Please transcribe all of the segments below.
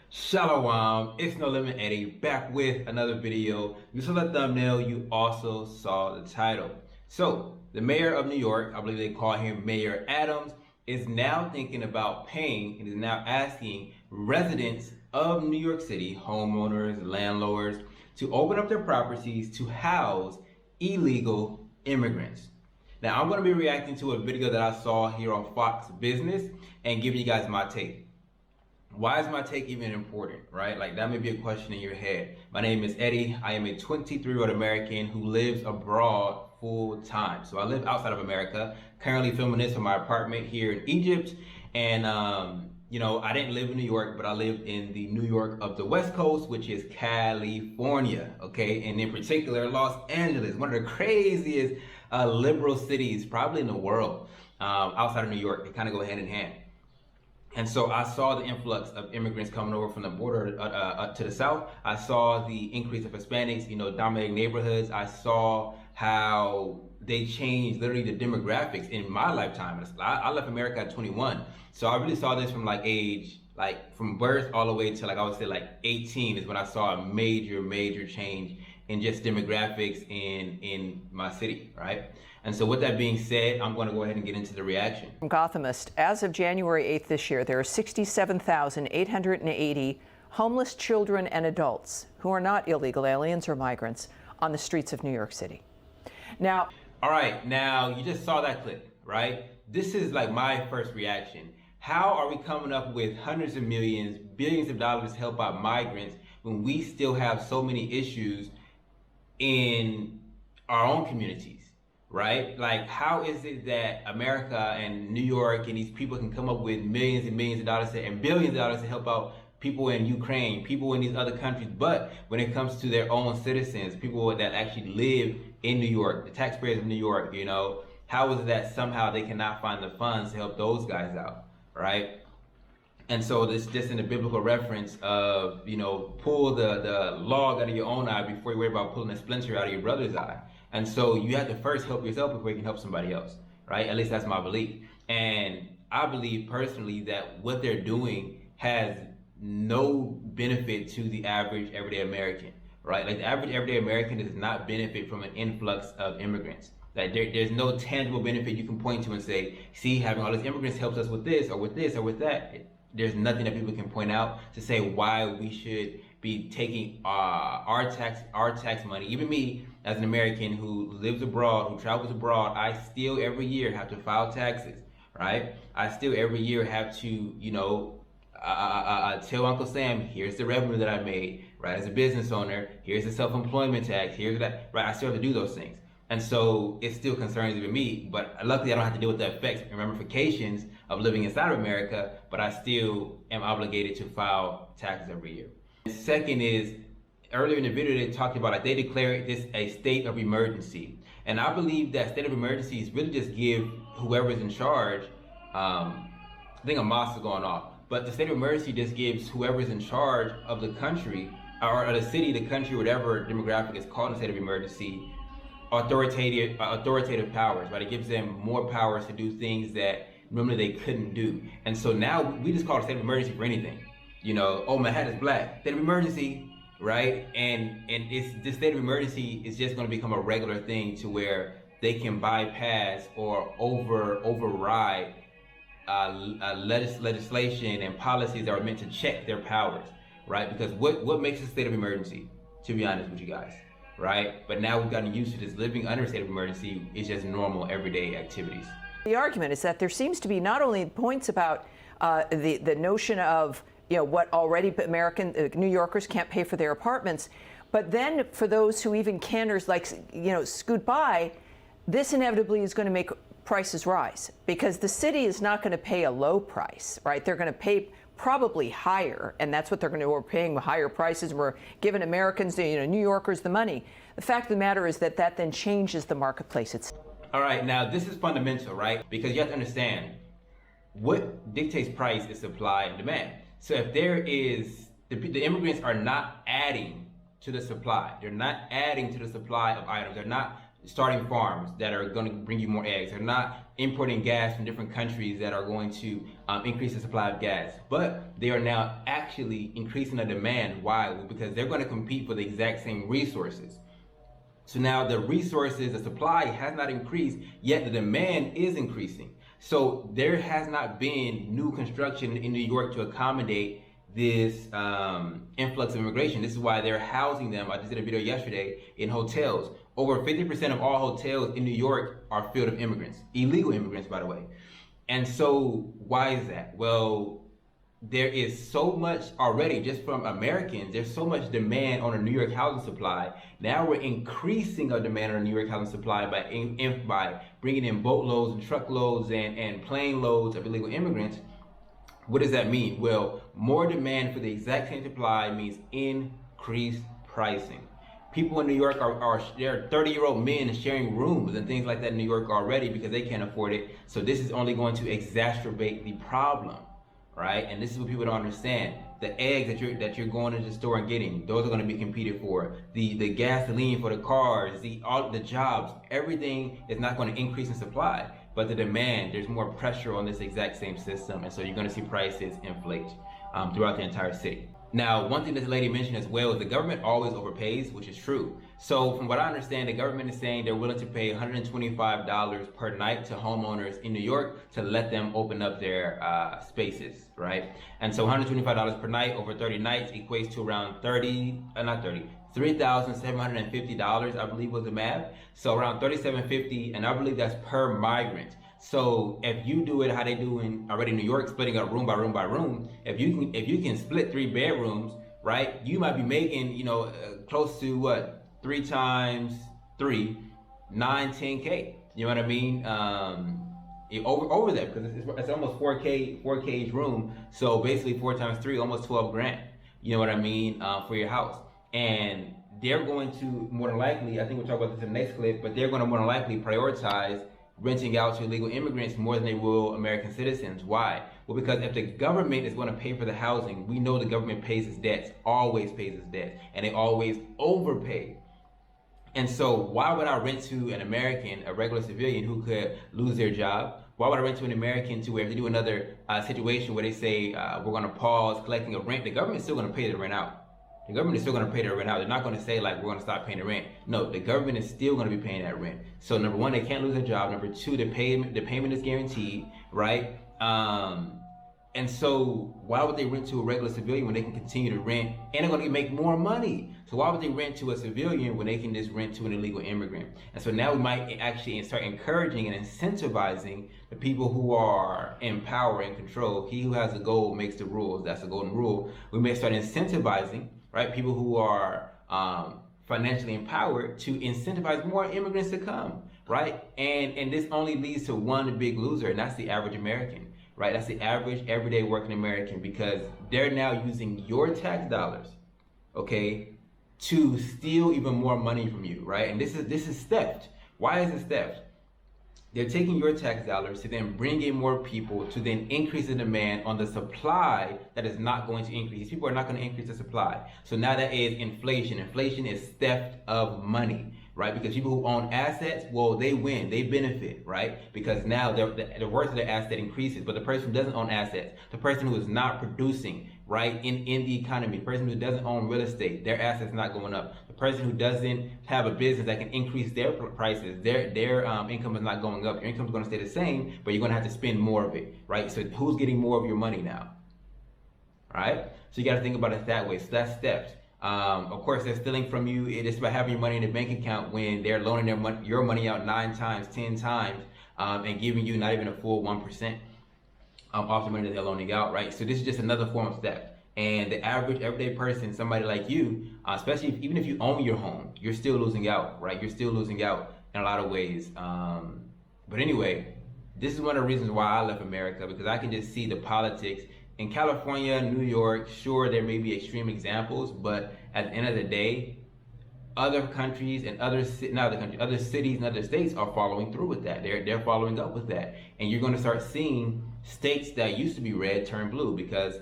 Shalom, it's No Limit Eddie back with another video. You saw the thumbnail, you also saw the title. So, the mayor of New York, I believe they call him Mayor Adams, is now thinking about paying and is now asking residents of New York City, homeowners, landlords, to open up their properties to house illegal immigrants. Now, I'm going to be reacting to a video that I saw here on Fox Business and giving you guys my take. Why is my take even important, right? Like, that may be a question in your head. My name is Eddie. I am a 23-year-old American who lives abroad full time. So I live outside of America, currently filming this from my apartment here in Egypt. And, I didn't live in New York, but I lived in the New York of the West Coast, which is California, okay? And in particular, Los Angeles, one of the craziest liberal cities probably in the world outside of New York. They kind of go hand in hand. And so I saw the influx of immigrants coming over from the border to the south. I saw the increase of Hispanics, dominating neighborhoods. I saw how they changed literally the demographics in my lifetime. I left America at 21. So I really saw this from from birth all the way to I would say 18 is when I saw a major change in just demographics in my city, right? And so with that being said, I'm going to go ahead and get into the reaction. From Gothamist, as of January 8th this year, there are 67,880 homeless children and adults who are not illegal aliens or migrants on the streets of New York City. Now, all right, now you just saw that clip, right? This is my first reaction. How are we coming up with hundreds of millions, billions of dollars to help out migrants when we still have so many issues in our own communities? Right? How is it that America and New York and these people can come up with millions and millions of dollars and billions of dollars to help out people in Ukraine, people in these other countries, but when it comes to their own citizens, people that actually live in New York, the taxpayers of New York, how is it that somehow they cannot find the funds to help those guys out, right? And so this just in the biblical reference of, pull the log out of your own eye before you worry about pulling a splinter out of your brother's eye. And so you have to first help yourself before you can help somebody else, right? At least that's my belief. And I believe personally that what they're doing has no benefit to the average everyday American, right? The average everyday American does not benefit from an influx of immigrants. There's no tangible benefit you can point to and say, see, having all these immigrants helps us with this or with this or with that. There's nothing that people can point out to say why we should be taking our tax money. Even me, as an American who lives abroad, who travels abroad, I still every year have to file taxes, right? I still every year have to, tell Uncle Sam, here's the revenue that I made, right? As a business owner, here's the self-employment tax, here's that, right? I still have to do those things. And so it still concerns even me, but luckily I don't have to deal with the effects and ramifications of living inside of America, but I still am obligated to file taxes every year. The second is, earlier in the video they talked about they declared this a state of emergency. And I believe that state of emergency is really just give whoever's in charge, I think a mosque is going off, but the state of emergency just gives whoever's in charge of the country, or the city, the country, whatever demographic is called in a state of emergency, authoritative powers, right? It gives them more powers to do things that normally they couldn't do. And so now we just call it a state of emergency for anything. Oh, Manhattan's black, state of emergency, right? And it's this state of emergency is just going to become a regular thing to where they can bypass or override legislation and policies that are meant to check their powers, right? Because what makes a state of emergency, to be honest with you guys, right? But now we've gotten used to this living under a state of emergency. It's just normal everyday activities. the argument is that there seems to be not only points about the notion of what already New Yorkers can't pay for their apartments, but then for those who even can or scoot by, this inevitably is going to make prices rise because the city is not going to pay a low price, right? They're going to pay probably higher, and that's what they're going to do. We're paying higher prices. We're giving Americans, New Yorkers, the money. The fact of the matter is that then changes the marketplace itself. All right, now this is fundamental, right? Because you have to understand what dictates price is supply and demand. So if there is, the immigrants are not adding to the supply. They're not adding to the supply of items. They're not starting farms that are going to bring you more eggs. They're not importing gas from different countries that are going to increase the supply of gas. But they are now actually increasing the demand. Why? Because they're going to compete for the exact same resources. So now the resources, the supply has not increased, yet the demand is increasing. So there has not been new construction in New York to accommodate this influx of immigration. This is why they're housing them. I just did a video yesterday in hotels. Over 50% of all hotels in New York are filled with immigrants, illegal immigrants, by the way. And so why is that? Well, there is so much already just from Americans. There's so much demand on a New York housing supply. Now we're increasing our demand on a New York housing supply by bringing in boatloads and truckloads and plane loads of illegal immigrants. What does that mean? Well, more demand for the exact same supply means increased pricing. People in New York there are 30-year-old men sharing rooms and things like that in New York already because they can't afford it. So this is only going to exacerbate the problem, right? And this is what people don't understand. The eggs that you're going to the store and getting, those are going to be competed for. The gasoline for the cars, all the jobs, everything is not going to increase in supply. But the demand, there's more pressure on this exact same system. And so you're going to see prices inflate throughout the entire city. Now, one thing this lady mentioned as well is the government always overpays, which is true. So from what I understand, the government is saying they're willing to pay $125 per night to homeowners in New York to let them open up their spaces, right? And so $125 per night over 30 nights equates to around $3,750, I believe was the math. So around $3,750, and I believe that's per migrant. So if you do it how they do already in New York, splitting up room by room by room, if you can split 3 bedrooms, right, you might be making, close to what, 3 times 3, 9, 10K. You know what I mean? Over that, because it's almost 4K each room. So basically 4 times 3, almost 12 grand. You know what I mean? For your house. And they're going to more than likely, I think we'll talk about this in the next clip, but they're going to more than likely prioritize renting out to illegal immigrants more than they will American citizens. Why? Well, because if the government is going to pay for the housing, we know the government pays its debts, always pays its debts, and they always overpay. And so why would I rent to an American, a regular civilian who could lose their job? Why would I rent to an American to where if they do another situation where they say we're going to pause collecting a rent, the government's still going to pay the rent out. The government is still going to pay the rent out. They're not going to say like we're going to stop paying the rent. No, the government is still going to be paying that rent. So number one, they can't lose their job. Number two, the payment is guaranteed, right? And so why would they rent to a regular civilian when they can continue to rent and they're going to make more money? So why would they rent to a civilian when they can just rent to an illegal immigrant? And so now we might actually start encouraging and incentivizing the people who are in power and control. He who has the gold makes the rules. That's the golden rule. We may start incentivizing, right, people who are financially empowered to incentivize more immigrants to come, right? And this only leads to one big loser, and that's the average American, right? That's the average everyday working American, because they're now using your tax dollars, okay, to steal even more money from you, right? And this is theft. Why is this theft? They're taking your tax dollars to then bring in more people to then increase the demand on the supply that is not going to increase. People are not going to increase the supply. So now that is inflation. Inflation is theft of money, right? Because people who own assets, well, they win, they benefit, right? Because now the worth of their asset increases. But the person who doesn't own assets, the person who is not producing, right, in the economy, the person who doesn't own real estate, their assets not going up. The person who doesn't have a business that can increase their prices, their income is not going up. Your income is going to stay the same, but you're going to have to spend more of it, right? So who's getting more of your money now, right? So you got to think about it that way. So that's theft. Of course, they're stealing from you. It is about having your money in a bank account when they're loaning your money out 9 times, 10 times, and giving you not even a full 1%. Off the money that they're loaning out, right? So this is just another form of theft. And the average everyday person, somebody like you, especially even if you own your home, you're still losing out, right? You're still losing out in a lot of ways. But anyway, this is one of the reasons why I left America, because I can just see the politics in California, New York. Sure, there may be extreme examples, but at the end of the day, other countries and other cities and other states are following through with that. They're following up with that. And you're going to start seeing states that used to be red turn blue, because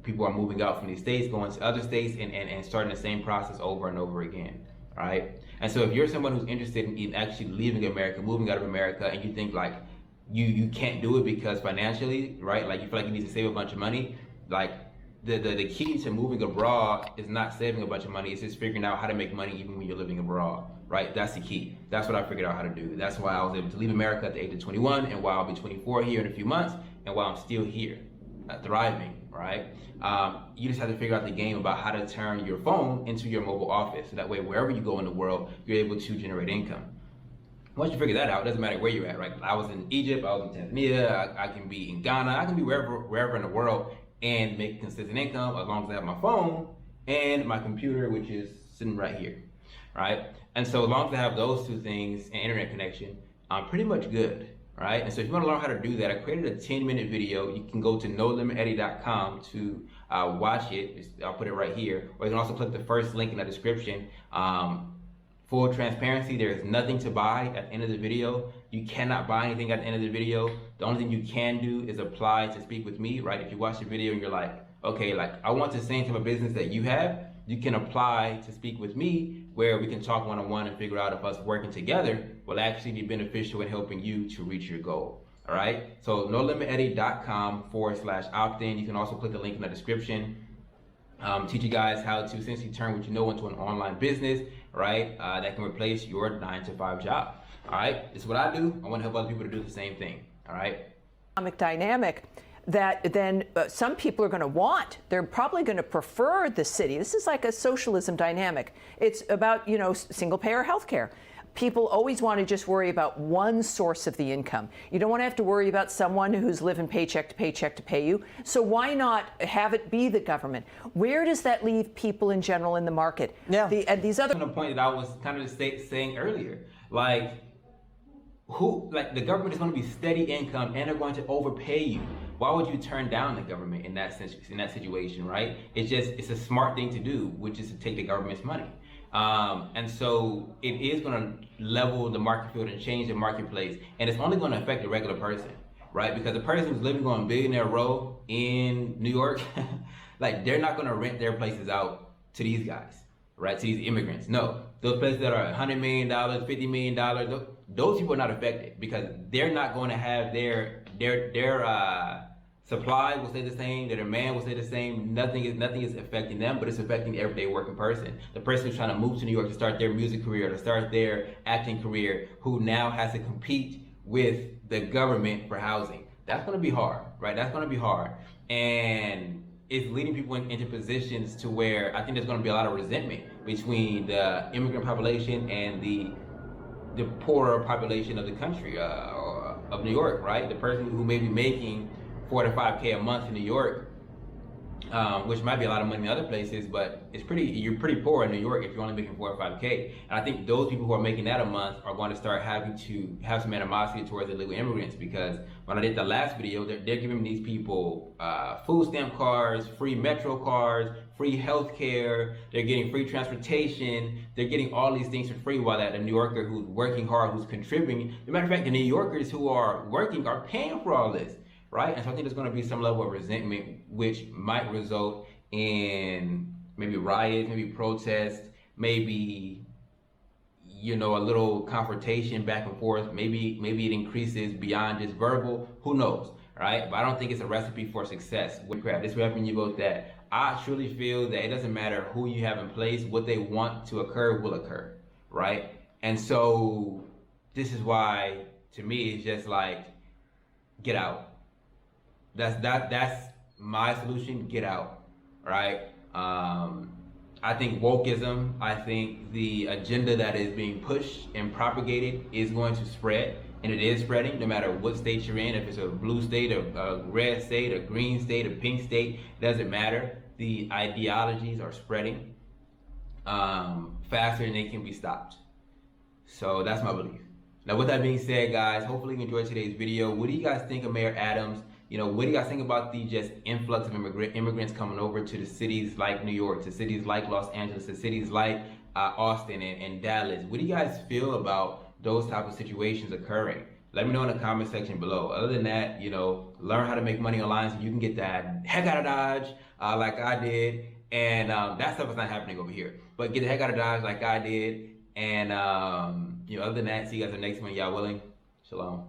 people are moving out from these states, going to other states, and starting the same process over and over again. all right? And so if you're someone who's interested in actually leaving America, moving out of America, and you think like you can't do it because financially, right? Like you feel like you need to save a bunch of money, like the key to moving abroad is not saving a bunch of money, it's just figuring out how to make money even when you're living abroad, right? That's the key. That's what I figured out how to do. That's why I was able to leave America at the age of 21, and why I'll be 24 here in a few months, and why I'm still here, thriving, right? You just have to figure out the game about how to turn your phone into your mobile office. So that way, wherever you go in the world, you're able to generate income. Once you figure that out, it doesn't matter where you're at, right? I was in Egypt, I was in Tanzania, I can be in Ghana, I can be wherever in the world and make consistent income as long as I have my phone and my computer, which is sitting right here, right? And so as long as I have those two things and internet connection, I'm pretty much good, right? And so if you want to learn how to do that, I created a 10-minute video. You can go to nolimiteddy.com to watch it. I'll put it right here. Or you can also click the first link in the description. Full transparency, there is nothing to buy at the end of the video. You cannot buy anything at the end of the video. The only thing you can do is apply to speak with me, right? If you watch the video and you're like, okay, like I want the same type of business that you have, you can apply to speak with me, where we can talk one-on-one and figure out if us working together will actually be beneficial in helping you to reach your goal. All right, so nolimiteddy.com/opt-in. You can also click the link in the description. Teach you guys how to essentially turn what you know into an online business, right? That can replace your 9-to-5 job. All right, this is what I do. I want to help other people to do the same thing. All right. Economic dynamic that then some people are going to want. They're probably going to prefer the city. This is like a socialism dynamic. It's about, you know, single payer health care. People always want to just worry about one source of the income. You don't want to have to worry about someone who's living paycheck to pay you. So why not have it be the government? Where does that leave people in general in the market? Yeah. And these other... The point that I was kind of saying earlier, like the government is going to be steady income and they're going to overpay you. Why would you turn down the government in that situation, right? It's a smart thing to do, which is to take the government's money. And so it is going to level the market field and change the marketplace, and it's only going to affect the regular person, right? Because the person who's living on Billionaire Row in New York, like they're not going to rent their places out to these guys, right? To these immigrants. No, those places that are $100 million, $50 million, those people are not affected because they're not going to have their supply will stay the same, their demand will stay the same. Nothing is affecting them, but it's affecting the everyday working person. The person who's trying to move to New York to start their music career, to start their acting career, who now has to compete with the government for housing. That's going to be hard, right? That's going to be hard. And it's leading people into positions to where I think there's going to be a lot of resentment between the immigrant population and the poorer population of the country, of New York, right? The person who may be making $4 to $5K a month in New York, which might be a lot of money in other places, but you're pretty poor in New York if you're only making $4 or $5K. And I think those people who are making that a month are going to start having to have some animosity towards illegal immigrants, because when I did the last video, they're giving these people food stamp cards, free metro cards, free health care, they're getting free transportation, they're getting all these things for free, while that the New Yorker who's working hard, who's contributing, as a matter of fact, the New Yorkers who are working are paying for all this. Right? And so I think there's going to be some level of resentment, which might result in maybe riots, maybe protests, maybe, you know, a little confrontation back and forth. Maybe it increases beyond just verbal. Who knows? Right? But I don't think it's a recipe for success. This will happen, you vote that. I truly feel that it doesn't matter who you have in place, what they want to occur will occur. Right? And so this is why, to me, it's just like, get out. That's my solution. Get out, right? I think wokeism, I think the agenda that is being pushed and propagated is going to spread, and it is spreading no matter what state you're in. If it's a blue state, a red state, a green state, a pink state, doesn't matter. The ideologies are spreading faster than they can be stopped. So that's my belief. Now, with that being said, guys, hopefully you enjoyed today's video. What do you guys think of Mayor Adams? You know, what do you guys think about the just influx of immigrants coming over to the cities like New York, to cities like Los Angeles, to cities like Austin and Dallas? What do you guys feel about those type of situations occurring? Let me know in the comment section below. Other than that, you know, learn how to make money online so you can get that heck out of Dodge like I did. And that stuff is not happening over here. But get the heck out of Dodge like I did. And other than that, see you guys in the next one. Y'all willing? Shalom.